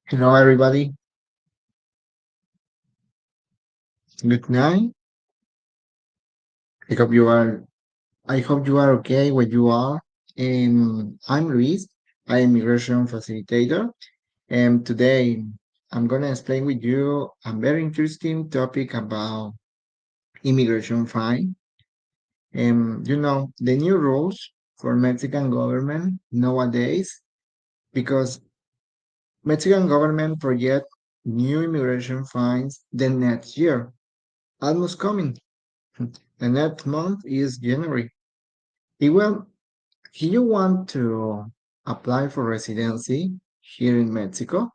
Hello, everybody. Good night. I hope you are. I hope you are okay where you are. I'm Luis. I'm immigration facilitator, and today I'm gonna explain with you a very interesting topic about immigration fine. The new rules for Mexican government nowadays because Mexican government project new immigration fines the next year, almost coming. The next month is January. Well, if you want to apply for residency here in Mexico,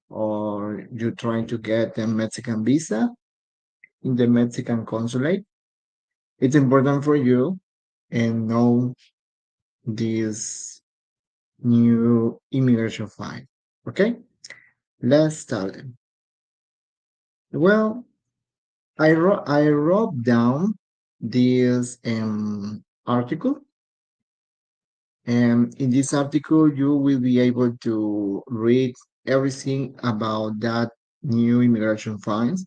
or you're trying to get a Mexican visa in the Mexican consulate, it's important for you and know this new immigration file. Okay, let's start. Well, I wrote down this article. And in this article, you will be able to read everything about that new immigration fines.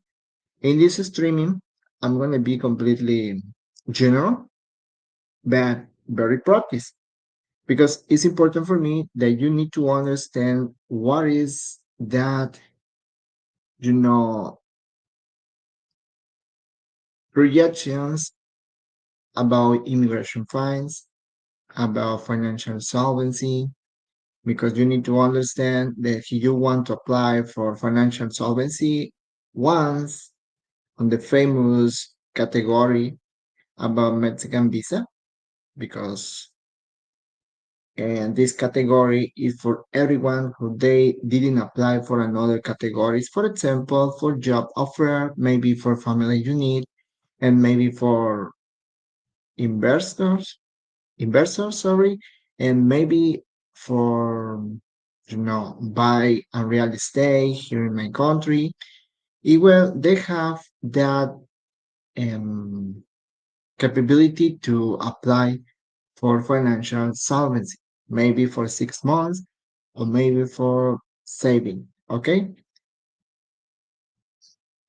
In this streaming, I'm going to be completely general, but very practice because it's important for me that you need to understand what is that, you know, projections about immigration fines, about financial solvency, because you need to understand that if you want to apply for financial solvency once on the famous category about Mexican visa, because and this category is for everyone who they didn't apply for another categories. For example, for job offer, maybe for family unit, and maybe for investors, sorry, and maybe for buy a real estate here in my country. Well, they have that um, capability to apply for financial solvency, maybe for 6 months or maybe for saving. Okay,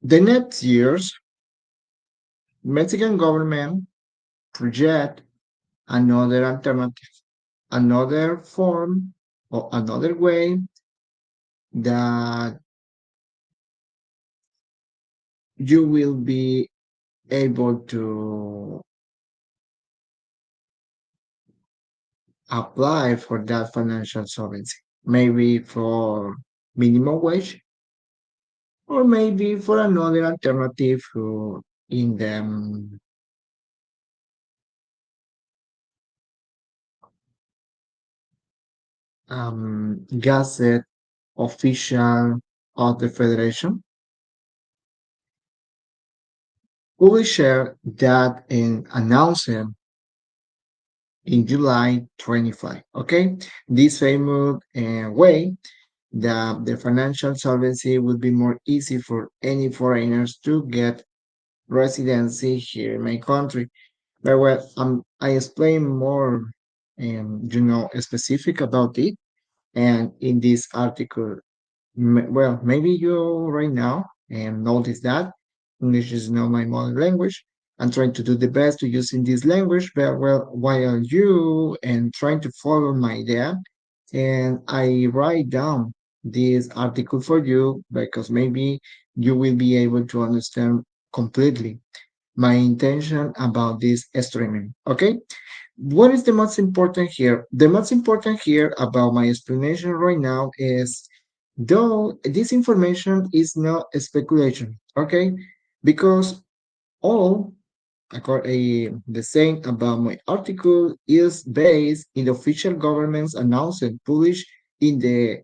the next years, Mexican government project another alternative, another form or another way that you will be able to apply for that financial solvency. Maybe for minimum wage, or maybe for another alternative who in the Gazette official of the Federation. We will share that in announcement in July 25. Okay, this famous way that the financial solvency will be more easy for any foreigners to get residency here in my country. But I explain more, specific about it. And in this article, maybe you right now and notice that English is not my mother language. I'm trying to do the best to using this language, but while you and trying to follow my idea, and I write down this article for you because maybe you will be able to understand completely my intention about this streaming. Okay, what is the most important here? The most important here about my explanation right now is though this information is not speculation, okay? Because all the same about my article is based in the official government's announcement published in the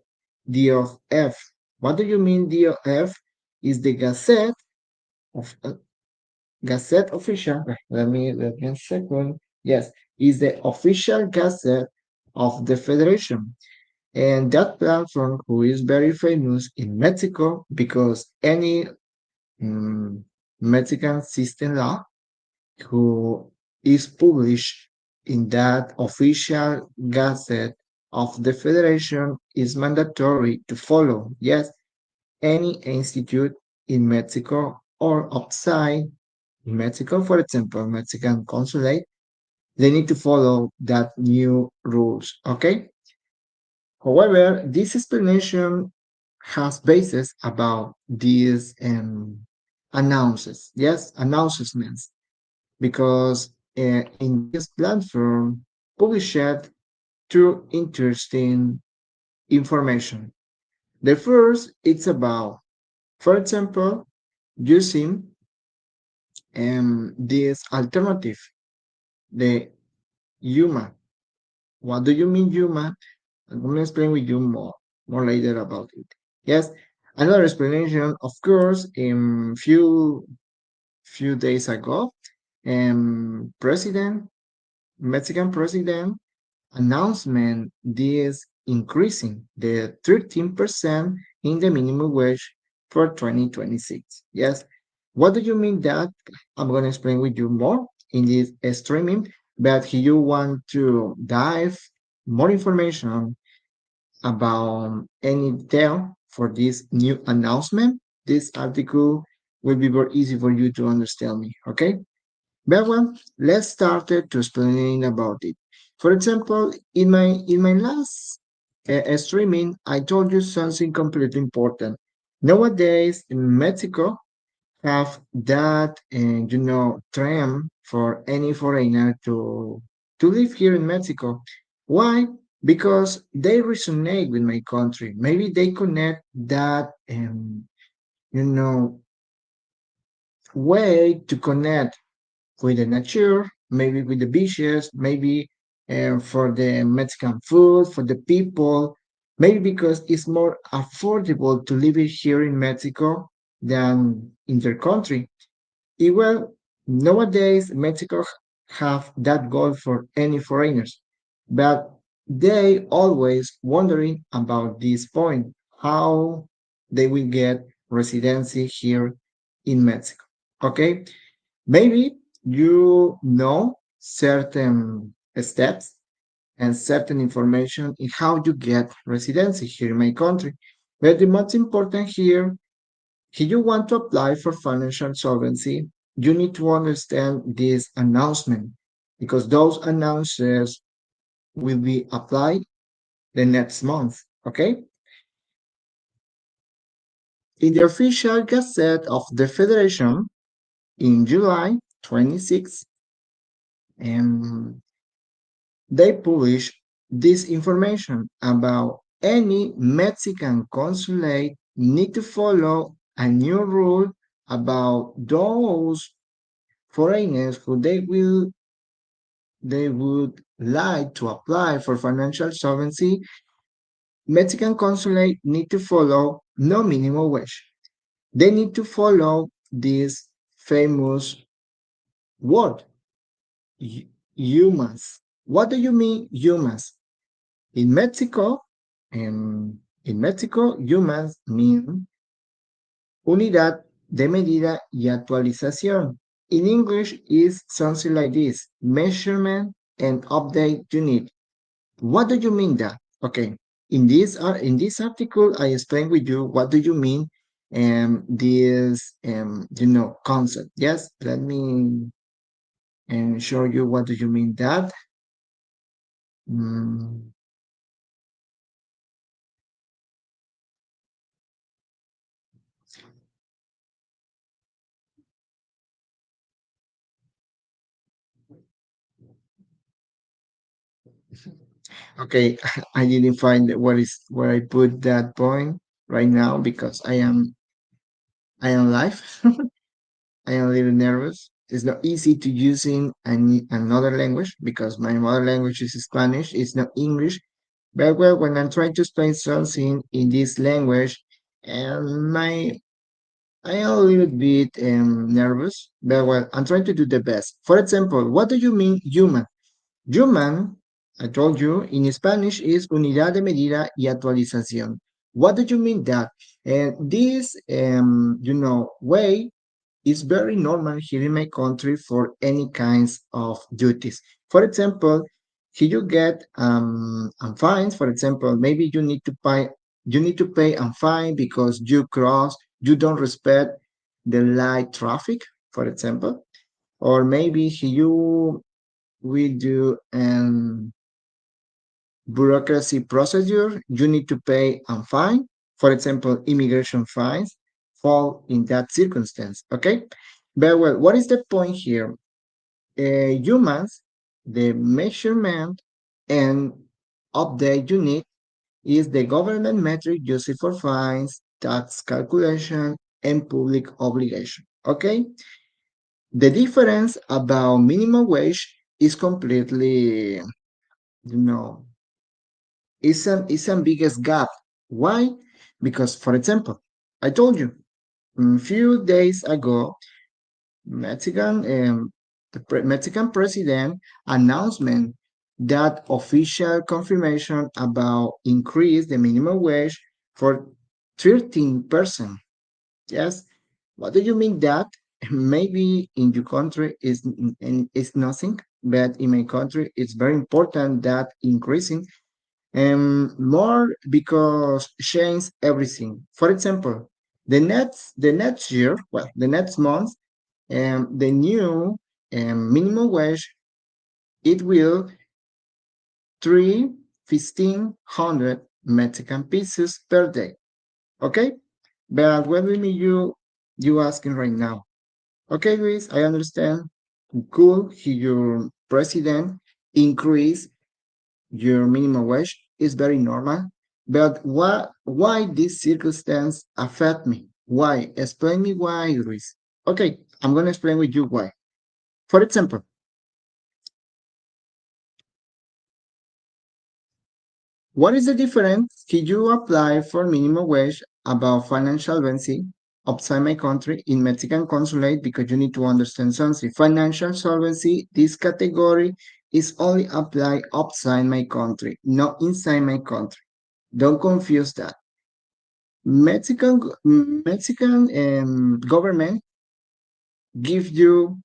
DOF. What do you mean DOF? Is the of Gazette official. Let me a second. Yes, is the official Gazette of the Federation. And that platform who is very famous in Mexico because any mm, Mexican system law who is published in that official gazette of the federation is mandatory to follow. Yes, any institute in Mexico or outside Mexico, for example, Mexican consulate, they need to follow that new rules. Okay. However, this explanation has basis about these yes, announcements, because in this platform published two interesting information. The first, it's about, for example, using this alternative, the human. What do you mean human? I'm going to explain with you more later about it. Yes, another explanation, of course, in few days ago, president, Mexican president announcement this increasing the 13% in the minimum wage for 2026. Yes. What do you mean that? I'm going to explain with you more in this streaming, but if you want to dive more information about any detail for this new announcement, this article will be very easy for you to understand me. Okay. But well, let's start to explaining about it. For example, in my last streaming, I told you something completely important. Nowadays, in Mexico, have that trend for any foreigner to live here in Mexico. Why? Because they resonate with my country. Maybe they connect that you know way to connect with the nature, maybe with the beaches, maybe for the Mexican food, for the people, maybe because it's more affordable to live here in Mexico than in their country. Well, nowadays Mexico have that goal for any foreigners, but they always wondering about this point, how they will get residency here in Mexico. Okay, maybe you know certain steps and certain information in how you get residency here in my country. But the most important here, if you want to apply for financial solvency, you need to understand this announcement because those announcements will be applied the next month. Okay? In the official gazette of the Federation in July 26, and they publish this information about any Mexican consulate need to follow a new rule about those foreigners who they would like to apply for financial solvency. Mexican consulate need to follow no minimum wage. They need to follow this famous word, humans. What do you mean humans? In Mexico, humans mean unidad de medida y actualización. In English, is something like this: measurement and update unit. What do you mean that? Okay, in this article, I explain with you what do you mean this concept. Yes, let me show you what do you mean that. Mm, okay, I didn't find where I put that point right now because I am live. I am a little nervous. It's not easy to using another language because my mother language is Spanish. It's not English. But well, when I'm trying to explain something in this language, my I am a little bit nervous. But well, I'm trying to do the best. For example, what do you mean human? Human, I told you, in Spanish is unidad de medida y actualización. What do you mean that? And this, way is very normal here in my country for any kinds of duties. For example, Here you get fines. For example, maybe you need to pay a fine because you don't respect the light traffic, for example, or maybe you will do bureaucracy procedure, you need to pay a fine. For example, immigration fines fall in that circumstance. Okay, but well, what is the point here? Humans, the measurement and update you need is the government metric used for fines, tax calculation, and public obligation. Okay, the difference about minimum wage is completely, you know, is a biggest gap. Why? Because, for example, I told you a few days ago, Mexican Mexican president announcement that official confirmation about increase the minimum wage for 13%. Yes. What do you mean that? Maybe in your country is nothing, but in my country it's very important that increasing more because change everything. For example, the next year, well, the next month, the new minimum wage it will 3,1,500 Mexican pesos per day. Okay, but what do you asking right now? Okay, Luis, I understand. Cool, your president increase your minimum wage is very normal. But why this circumstance affect me? Why? Explain me why, Luis. Okay, I'm gonna explain with you why. For example, what is the difference if you apply for minimum wage about financial solvency outside my country in Mexican consulate because you need to understand something. Financial solvency, this category is only applied outside my country, not inside my country. Don't confuse that. Mexican government give you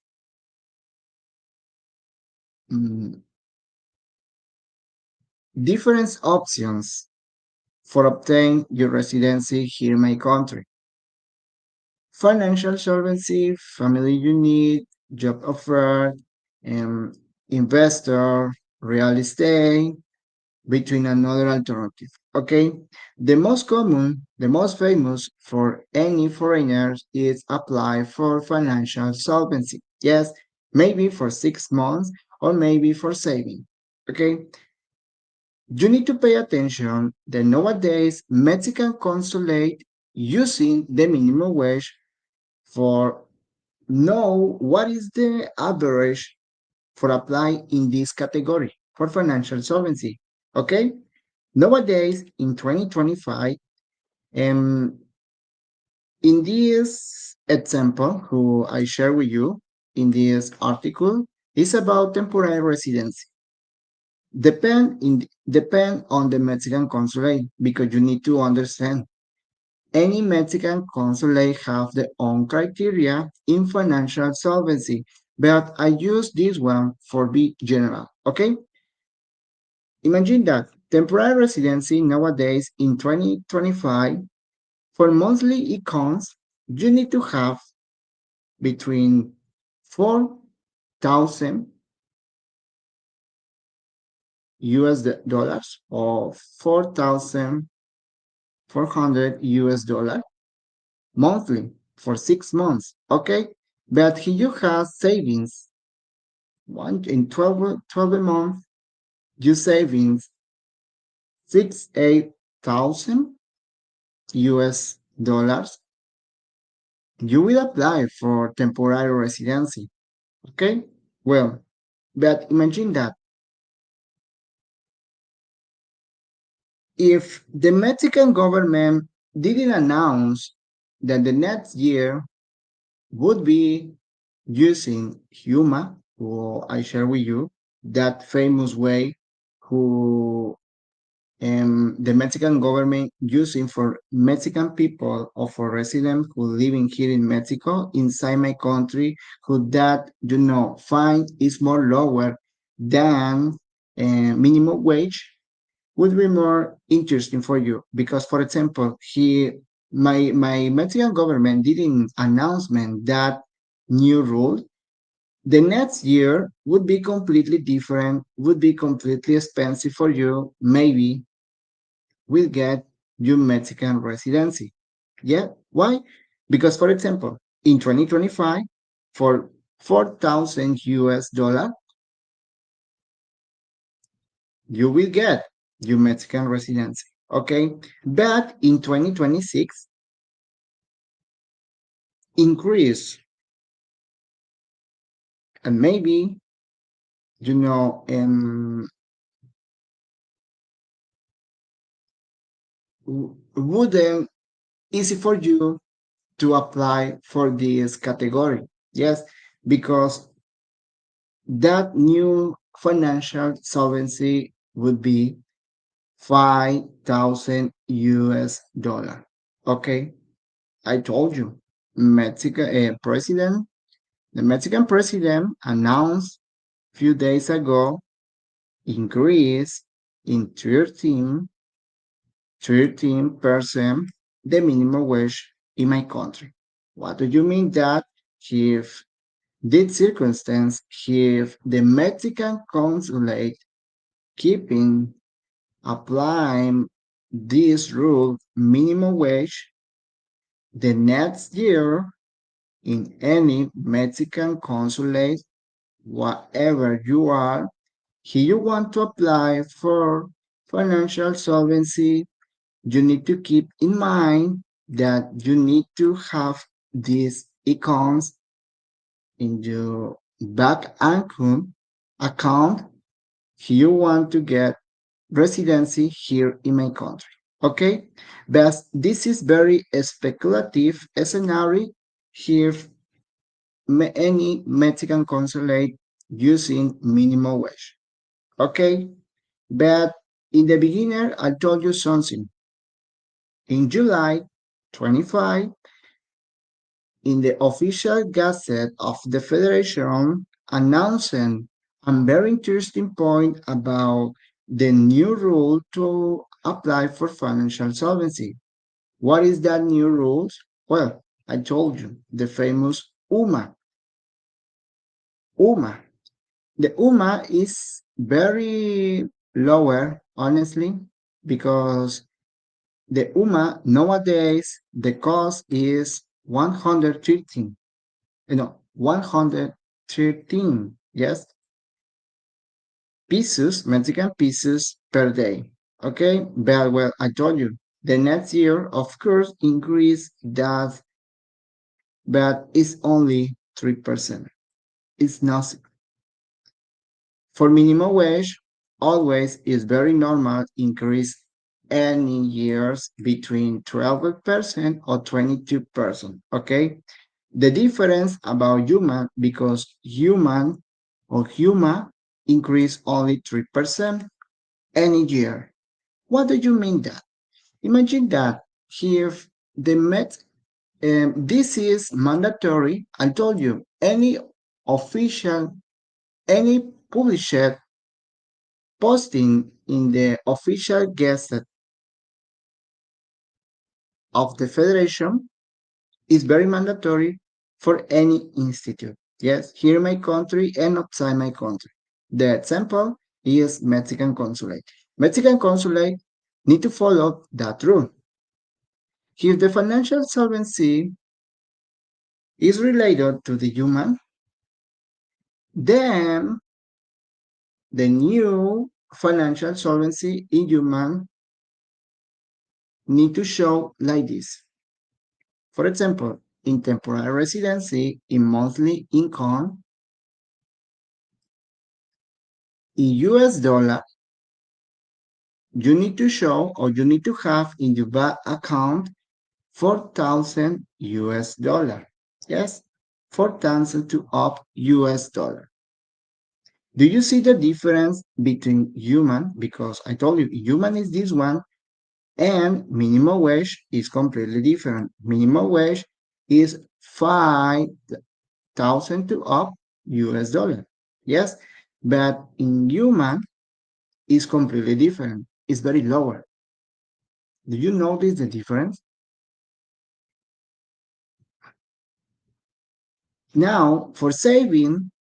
um, different options for obtain your residency here in my country. Financial solvency, family you need, job offer, um, investor, real estate, between another alternative. Okay, the most famous for any foreigners is apply for financial solvency. Yes, maybe for 6 months or maybe for saving. Okay, you need to pay attention that nowadays Mexican consulate using the minimum wage for know what is the average for apply in this category for financial solvency. Okay, nowadays, in 2025, um, in this example who I share with you in this article is about temporary residency. Depend on the Mexican consulate because you need to understand any Mexican consulate have their own criteria in financial solvency, but I use this one for be general. Okay, imagine that temporary residency nowadays in 2025 for monthly accounts, you need to have between 4,000 US dollars or 4,400 US dollar monthly for 6 months. Okay, but here you have savings. One in 12 months, you savings 6,800 US dollars. You will apply for temporary residency. Okay, well, but imagine that if the Mexican government didn't announce that the next year would be using Huma, who I share with you, that famous way who the Mexican government using for Mexican people or for residents who living here in Mexico, inside my country, who that, fine is more lower than minimum wage would be more interesting for you because, for example, my Mexican government did an announcement that new rule. The next year would be completely different, would be completely expensive for you. Maybe will get your Mexican residency. Yeah. Why? Because, for example, in 2025, for 4,000 US dollar, you will get your Mexican residency. Okay. But in 2026, increase and maybe, you know, wouldn't easy for you to apply for this category. Yes, because that new financial solvency would be 5,000 US dollar. Okay, I told you, the Mexican president announced few days ago increase in 13% the minimum wage in my country. What do you mean that if this circumstance, if the Mexican consulate keeping applying this rule minimum wage the next year in any Mexican consulate, whatever you are, here you want to apply for financial solvency, you need to keep in mind that you need to have these accounts in your back account if you want to get residency here in my country. Okay, but this is very speculative scenario here any Mexican consulate using minimum wage. Okay, but in the beginner, I told you something. In July 25, in the official gazette of the Federation, announcing a very interesting point about the new rule to apply for financial solvency. What is that new rule? Well, I told you, the famous UMA. UMA. The UMA is very lower, honestly, because the UMA nowadays the cost is 113, 113, yes, pesos, Mexican pesos per day. Okay, but well, I told you the next year, of course, increase that, but it's only 3%. It's nothing. For minimum wage, always is very normal increase any years between 12% or 22%. Okay. The difference about human because human or human increase only 3% any year. What do you mean that? Imagine that if the this is mandatory. I told you any official, any published posting in the official gazette of the federation is very mandatory for any institute. Yes, here in my country and outside my country. The example is Mexican consulate. Mexican consulate need to follow that rule. If the financial solvency is related to the human, then the new financial solvency in human need to show like this. For example, in temporary residency, in monthly income, in US dollar, you need to show or you need to have in your bank account 4,000 US dollar. Yes, 4,000 to up US dollar. Do you see the difference between human? Because I told you human is this one and minimum wage is completely different. Minimum wage is 5,000 to up US dollar. Yes, but in human, is completely different. It's very lower. Do you notice the difference? Now, for saving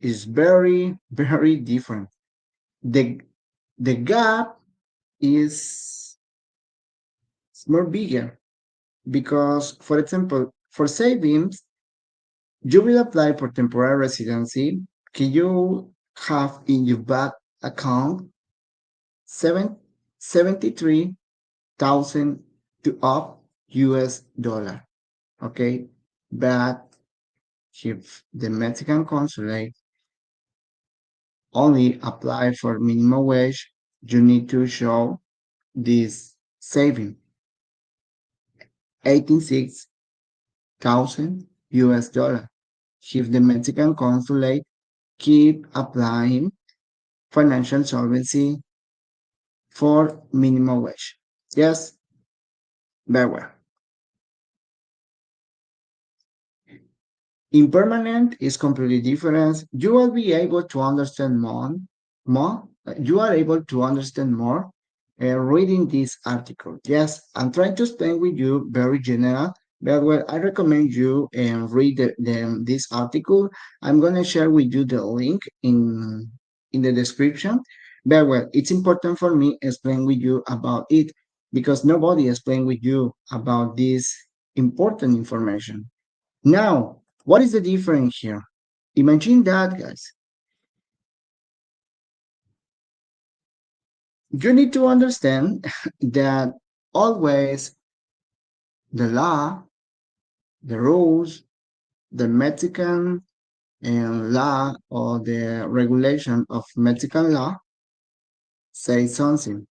is very, very different. The the gap is more bigger because, for example, for savings, you will apply for temporary residency. Can you have in your bank account seven, 73,000 to up US dollar? Okay, but if the Mexican consulate only apply for minimum wage, you need to show this saving 86,000 US dollar. If the Mexican consulate keep applying financial solvency for minimum wage. Yes, very well. Impermanent is completely different. You will be able to understand more. You are able to understand more reading this article. Yes, I'm trying to explain with you very general, but well, I recommend you read this article. I'm gonna share with you the link in the description. But well, it's important for me explain with you about it because nobody explained with you about this important information. Now, what is the difference here? Imagine that, guys. You need to understand that always the law, the rules, the Mexican law or the regulation of Mexican law say something.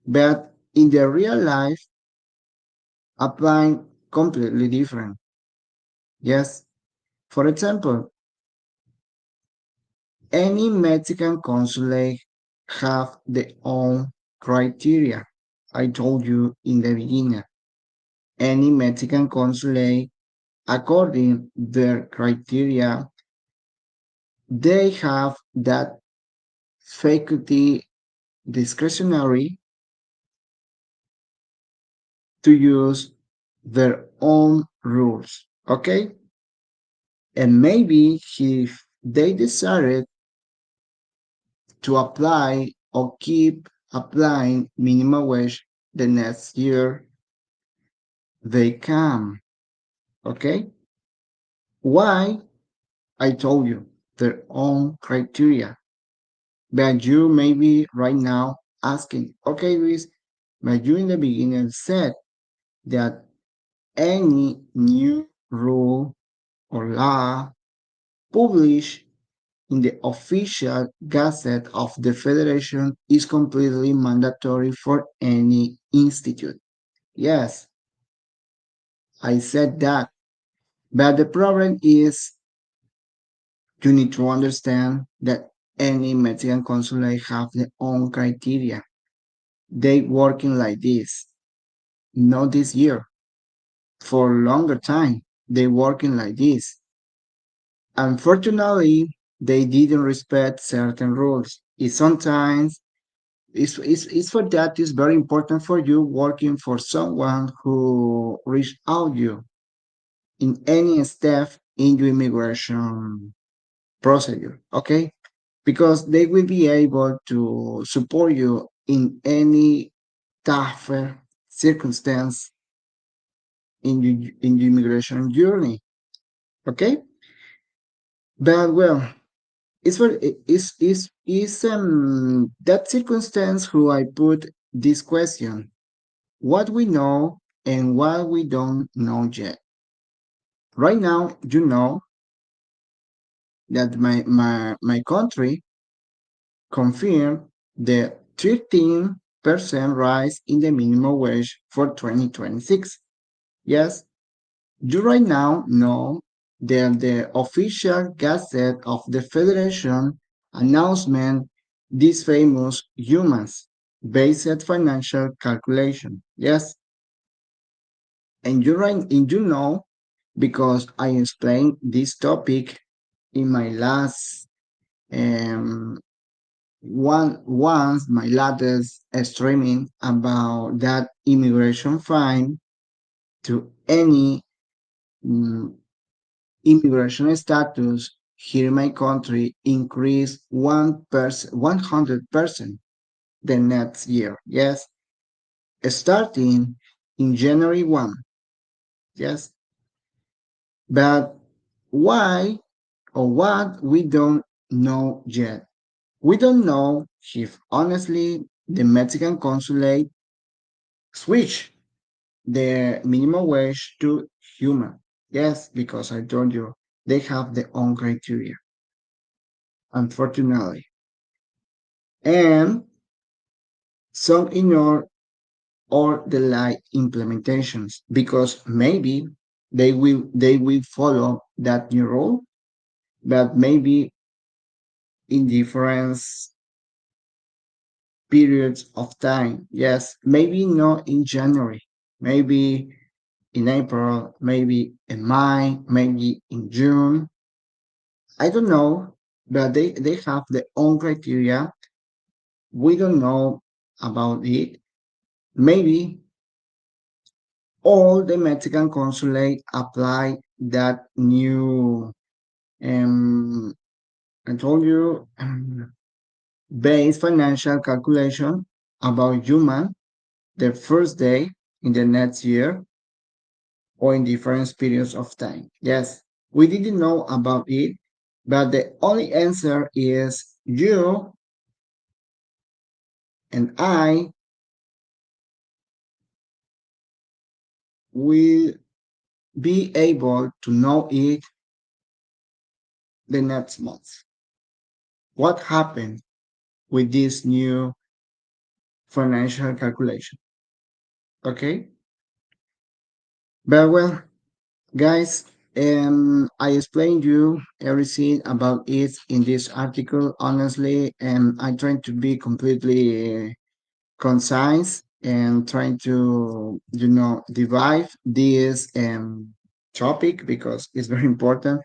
But in the real life, applying completely different. Yes. For example, any Mexican consulate have their own criteria. I told you in the beginning. Any Mexican consulate, according their criteria, they have that faculty discretionary to use their own rules. Okay? And maybe if they decided to apply or keep applying minimum wage the next year, they can. Okay? Why? I told you their own criteria. But you may be right now asking, okay, Luis, but you in the beginning said that any new rule or law published in the official gazette of the Federation is completely mandatory for any institute. Yes, I said that. But the problem is you need to understand that any Mexican consulate have their own criteria. They working like this, not this year, for a longer time. They working like this. Unfortunately, they didn't respect certain rules. It sometimes it's for that it's very important for you working for someone who reach out you in any step in your immigration procedure. Okay, because they will be able to support you in any tougher circumstance in your immigration journey. Okay, but well, it's for is that circumstance who I put this question. What we know and what we don't know yet. Right now, you know that my country confirmed the 13% rise in the minimum wage for 2026. Yes, you right now know that the official gazette of the Federation announcement these famous humans based financial calculation. Yes, and you know because I explained this topic in my last um, once my latest streaming about that immigration fine to any mm, immigration status here in my country increased 100% the next year. Yes, starting in January 1. Yes, but why or what we don't know yet. We don't know if honestly the Mexican consulate switch the minimum wage to human. Yes, because I told you they have their own criteria, unfortunately. And some ignore or delay implementations because maybe they will follow that new rule, but maybe in different periods of time. Yes, maybe not in January, maybe in April, maybe in May, maybe in June. I don't know, but they have their own criteria. We don't know about it. Maybe all the Mexican consulate apply that new, um, I told you, base financial calculation about human the first day in the next year or in different periods of time. Yes, we didn't know about it, but the only answer is you and I will be able to know it the next month. What happened with this new financial calculation? Okay, but well, guys, I explained you everything about it in this article. Honestly, and I trying to be completely concise and trying to divide this topic because it's very important.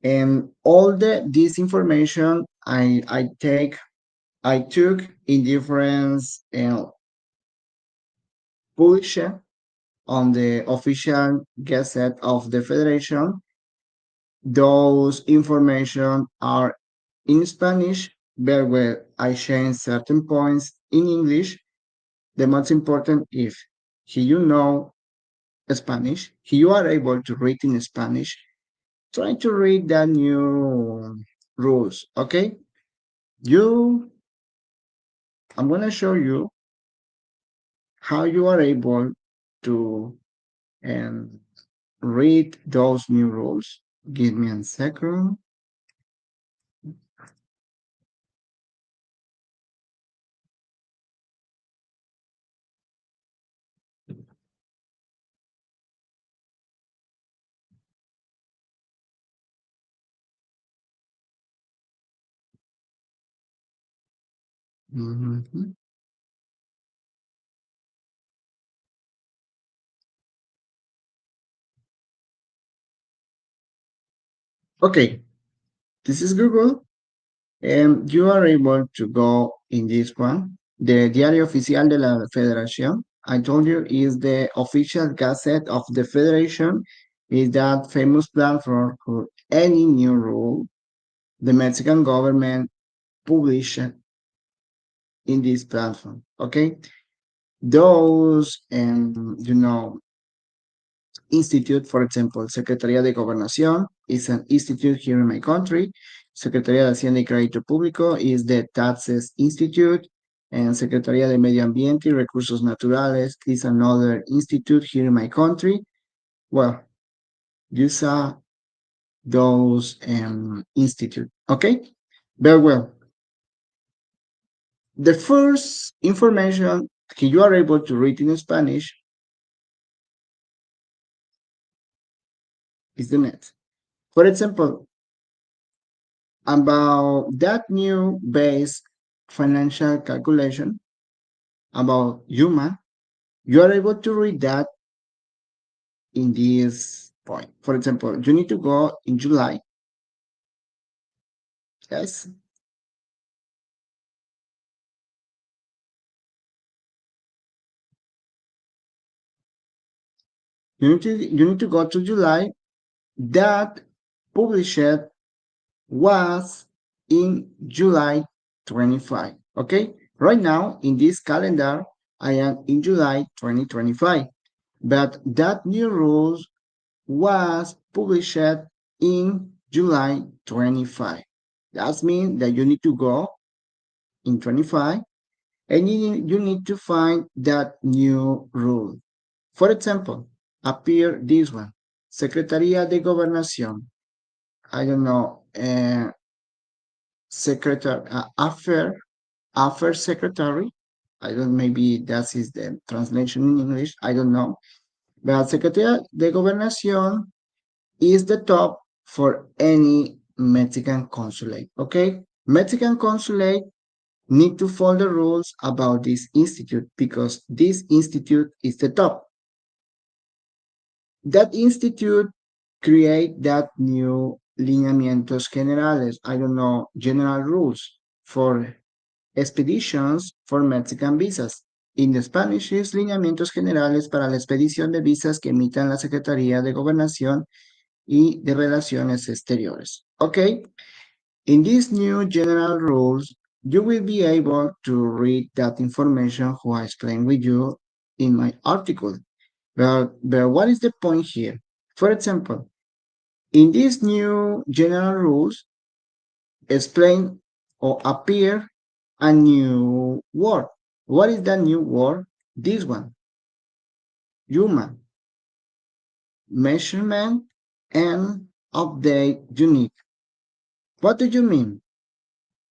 And all this information I took in different published on the official gazette of the federation. Those information are in Spanish, but where I change certain points in English. The most important if you know Spanish, you are able to read in Spanish, try to read the new rules. Okay, you I'm gonna show you how you are able to um, read those new rules. Give me a second. Mhm. Okay, this is Google, and you are able to go in this one. The Diario Oficial de la Federación, I told you, is the official gazette of the Federation, is that famous platform for any new rule the Mexican government published in this platform. Okay, those institute, for example, Secretaría de Gobernación is an institute here in my country. Secretaría de Hacienda y Crédito Público is the Taxes Institute. And Secretaría de Medio Ambiente y Recursos Naturales is another institute here in my country. Well, these are those institute. Okay, very well. The first information you are able to read in Spanish is the net. For example, about that new base financial calculation about human, you are able to read that in this point. For example, you need to go in July, yes, You need to go to July. That published was in July 25. Okay, right now in this calendar, I am in July 2025, but that new rules was published in July 25. That means that you need to go in 25 and you need to find that new rule. For example, appear this one, Secretaría de Gobernación. I don't know, secretary, affair secretary. I don't, maybe that is the translation in English. I don't know. But Secretaría de Gobernación is the top for any Mexican consulate. Okay, Mexican consulate need to follow the rules about this institute because this institute is the top. That institute create that new lineamientos generales. I don't know, general rules for expeditions for Mexican visas. In Spanish is lineamientos generales para la expedición de visas que emitan la Secretaría de Gobernación y de Relaciones Exteriores. Okay, in these new general rules, you will be able to read that information who I explained with you in my article. But what is the point here? For example, in these new general rules, explain or appear a new word. What is that new word? This one, human, measurement, and update unique. What do you mean?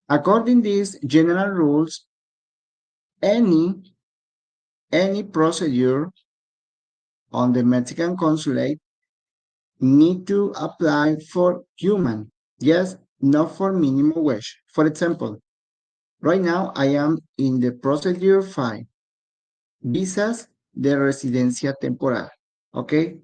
According to these general rules, any any procedure on the Mexican consulate need to apply for human. Yes, not for minimum wage. For example, right now I am in the procedure 5, visas de residencia temporal. Okay,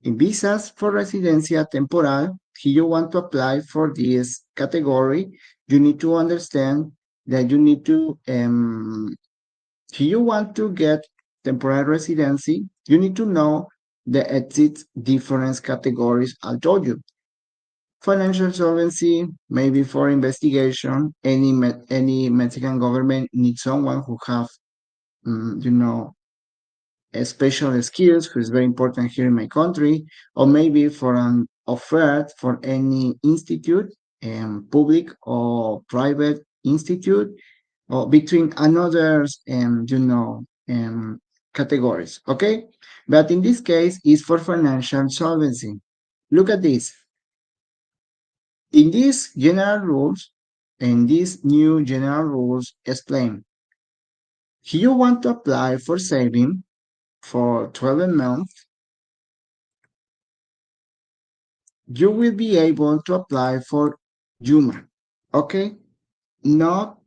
in visas for residencia temporal, if you want to apply for this category, you need to understand that you need to if you want to get temporary residency, you need to know the exit difference categories I told you. Financial solvency, maybe for investigation. Any Mexican government needs someone who have, you know, a special skills, who is very important here in my country, or maybe for an offer for any institute, public or private institute, or between another, categories. Okay, but in this case, is for financial solvency. Look at this. In these general rules, and these new general rules explain, if you want to apply for saving for 12 months, you will be able to apply for human. Okay, not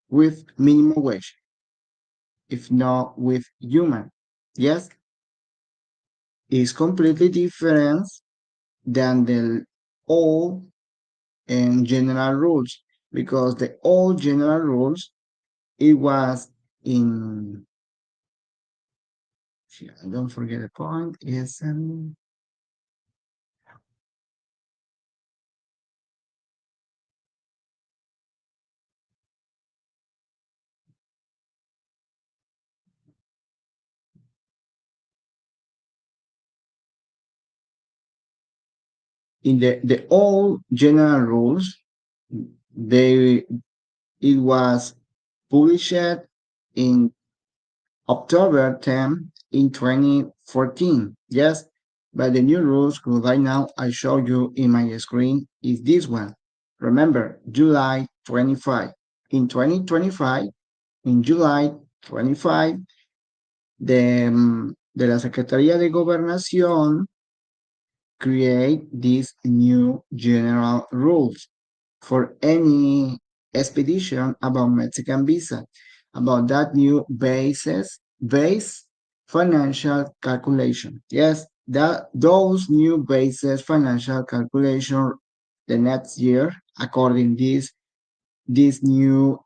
with minimum wage, if not with human. Yes, it's completely different than the old and general rules, because the old general rules, it was in, don't forget the point, is in the old general rules, they it was published in October 10 in 2014. Yes, but the new rules right now I show you in my screen is this one. Remember, July 25. In 2025, in July 25, de la Secretaría de Gobernación create these new general rules for any expedition about Mexican visa, about that new base financial calculation. Yes, that those new basis financial calculation the next year, according these new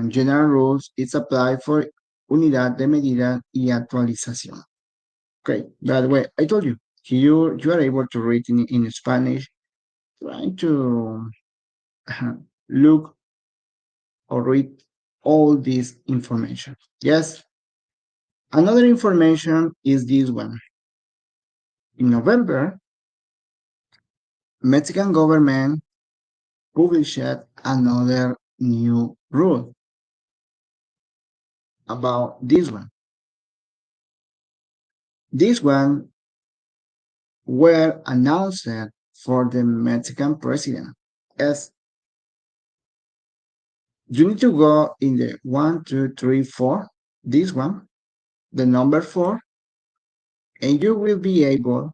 general rules, it's applied for unidad de medida y actualización. Okay. By the way, I told you, you are able to read in Spanish, trying to look or read all this information. Yes. Another information is this one. In November, Mexican government published another new rule about this one. This one were announced for the Mexican president. Yes, you need to go in the one, two, three, four, this one, the number four, and you will be able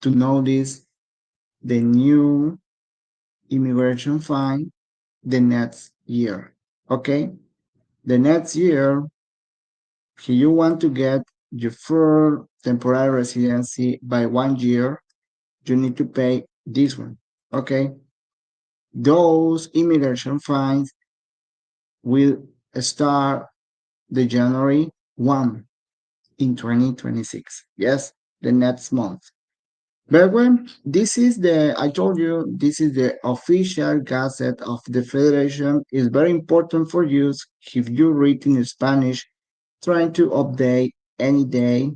to notice the new immigration fine the next year. Okay? The next year, if you want to get your full temporary residency by 1 year, you need to pay this one. Okay? Those immigration fines will start the January 1 in 2026. Yes, the next month. But when this is I told you, this is the official gazette of the Federation. It's very important for you if you read in Spanish, trying to update any day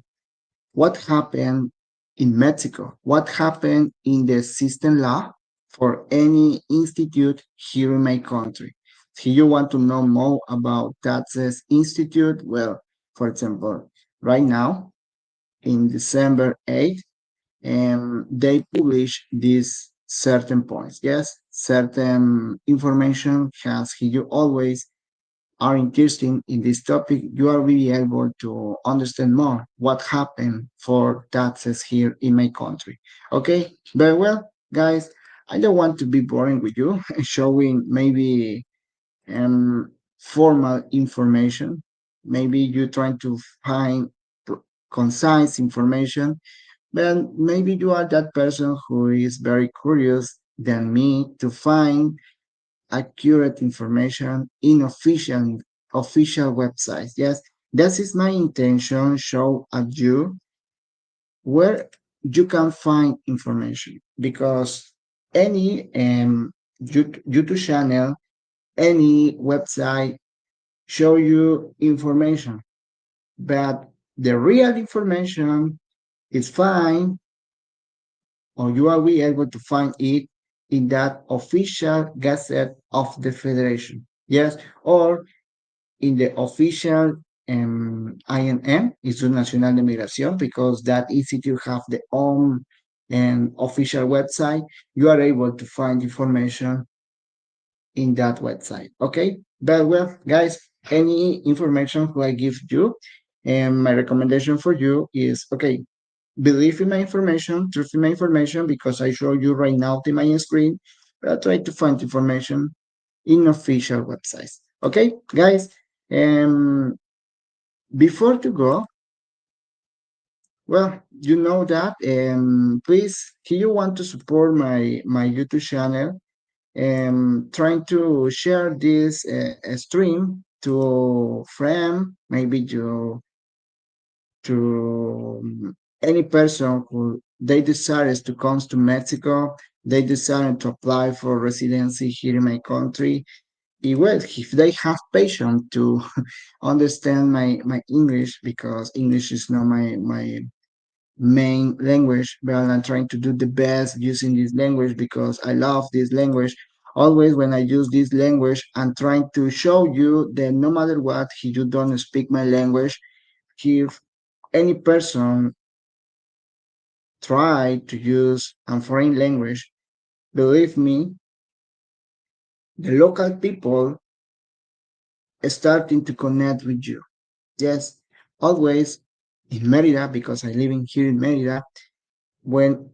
what happened in Mexico, what happened in the system law for any institute here in my country. If you want to know more about taxes institute, well, for example, right now in December 8th, they publish these certain points. Yes, certain information has you always are interested in this topic, you are really able to understand more what happened for taxes here in my country. Okay, very well, guys. I don't want to be boring with you, showing maybe formal information. Maybe you're trying to find concise information, but maybe you are that person who is very curious than me to find accurate information in official websites. Yes, that is my intention. Show at you where you can find information because any YouTube channel, any website show you information, but the real information is fine or you will be able to find it in that official gazette of the federation. Yes, or in the official INM, Instituto Nacional de Migración, because that institute have the own official website. You are able to find information in that website. Okay, but well, guys, any information who I give you, and my recommendation for you is okay. Believe in my information, trust in my information, because I show you right now to my screen. But try to find information in official websites. Okay, guys. Um, Before to go, well, you know that, and please, if you want to support my YouTube channel, trying to share this stream to friend, maybe to any person who they desire to come to Mexico, they desire to apply for residency here in my country. Well, if they have patience to understand my English, because English is not my main language, but I'm trying to do the best using this language because I love this language. Always when I use this language, I'm trying to show you that no matter what, if you don't speak my language, if any person try to use a foreign language, believe me, the local people starting to connect with you. Yes, always in Mérida, because I live in here in Mérida, when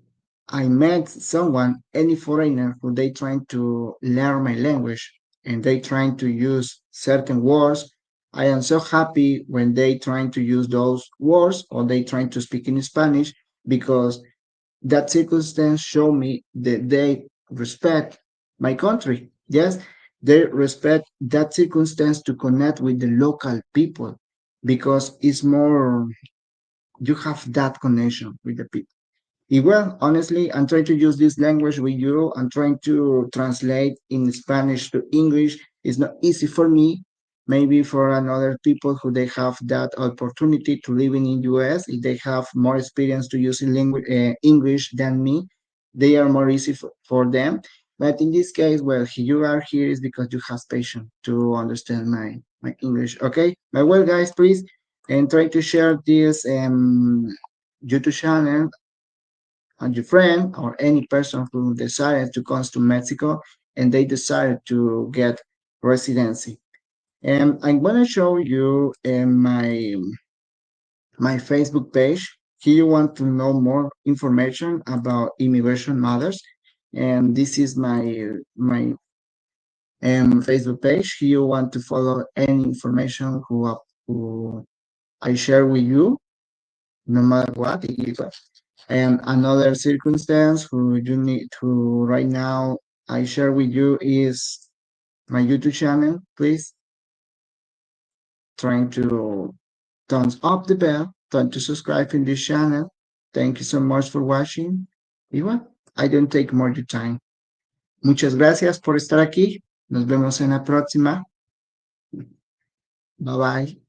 I met someone, any foreigner who they trying to learn my language and they trying to use certain words, I am so happy when they trying to use those words or they trying to speak in Spanish because that circumstance show me that they respect my country. Yes, they respect that circumstance to connect with the local people because it's more you have that connection with the people. Well, honestly, I'm trying to use this language with you. I'm trying to translate in Spanish to English. It's not easy for me. Maybe for another people who they have that opportunity to living in US, if they have more experience to using language English than me, they are more easy for them. But in this case, well, you are here is because you have patience to understand my English. Okay, but well, guys, please and try to share this YouTube channel and your friend or any person who decided to come to Mexico and they decided to get residency. And I'm gonna show you my Facebook page. Here you want to know more information about immigration matters, and this is my Facebook page. Here you want to follow any information who I share with you, no matter what. And another circumstance who you need to right now I share with you is my YouTube channel. Please trying to thumbs up the bell, trying to subscribe in this channel. Thank you so much for watching. Igual, I don't take more your time. Muchas gracias por estar aquí. Nos vemos en la próxima. Bye bye.